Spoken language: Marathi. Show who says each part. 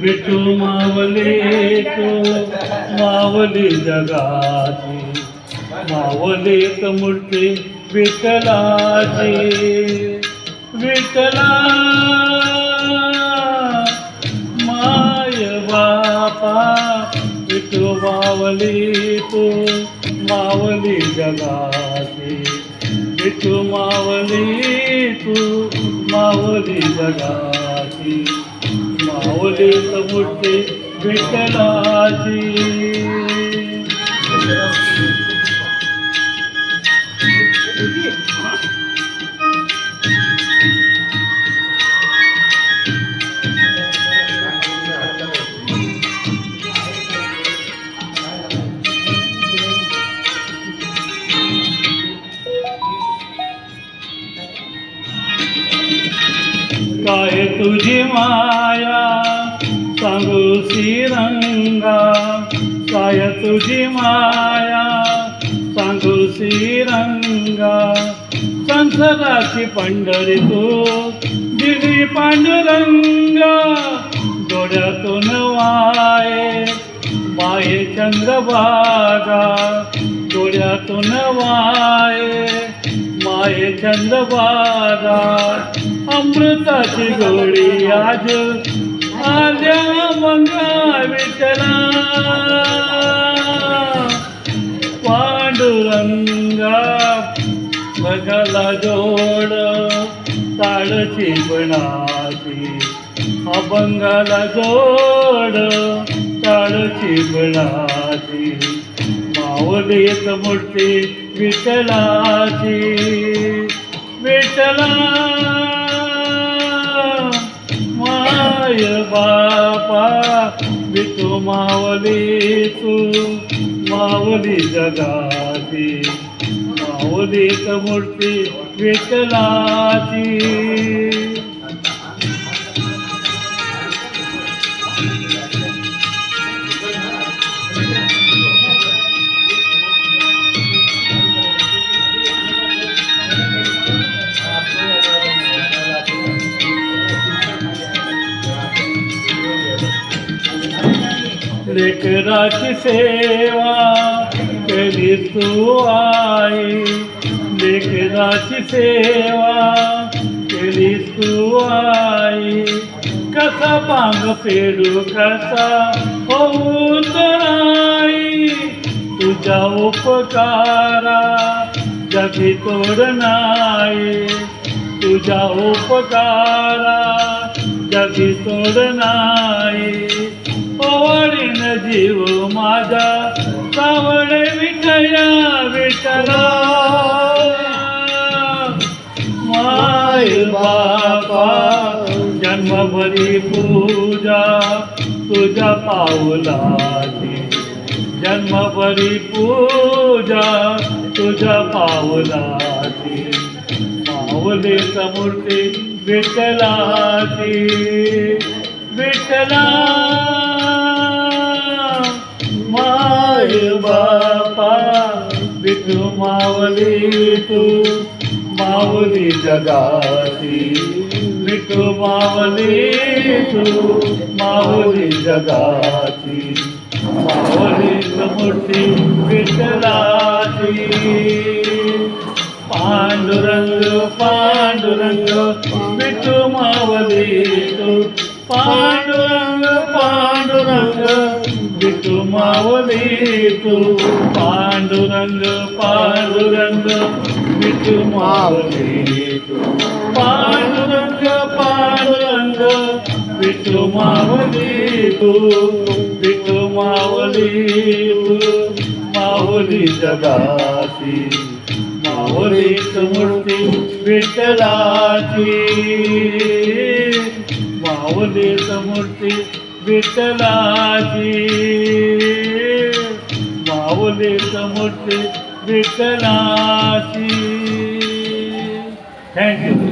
Speaker 1: विठू मावले तो मावली जगाची मावलेत मूर्ती विठ्ठलाची विठ्ठला माय बापा विठू मावली तो मावली जगाची विठू मावली तू मावली जगाची मावली मूर्ती विठ्ठलाची काय तुझी माया सांगू श्रीरंगा काय तुझी माया सांगू श्रीरंगा संसाराची पंढरी तू दिली पांडुरंगा डोळ्यातून वाये माये चंद्रभागा डोळ्यातून वाये माये चंद्रभागा अमृताची गोडी आज आल्या मंगा विठ्ठला पांडुरंगा बघाला जोड ताळची बनाची अभंगाला जोड ताळची बनाची मावलीत मूर्ती विठ्ठलाची विठ्ठला माय बापा विठू मावली तू मावली जगाची मावलीत मूर्ती विठ्ठलाची लेकराची सेवा केली तू आई लेकराची सेवा केली तू आई कसा पांग फेडू कसा होऊ आई तुझ्या उपकारा जगी तोड नाही तुझ्या उपकारा जगी तोड नाही ओवाळीन जीव माझा सावळे विठया विठ्ठला माय बापा जन्मभरी पूजा तुझ्या पावलाची जन्मभरी पूजा तुझ्या पावलाची मावलीत मूर्ती विठ्ठलाची विठ्ठला माय बापा विठू मावली तू मावली जगाची विठू मावली तू मावली जगाची मावलीत मूर्ती विठ्ठलाची पांडुरंग पांडुरंग विठू मावली तू पांडुरंग पांडुरंग विठू मावली तू पांडुरंग पांडुरंग विठू मावली तू पांडुरंग पांडुरंग विठू मावली तू विठू मावली तू मावली जगाची मावलीत मूर्ती विठ्ठलाची मावलीत मूर्ती विठ्ठलाची मावलीत मूर्ती विठ्ठलाची. थँक्यू.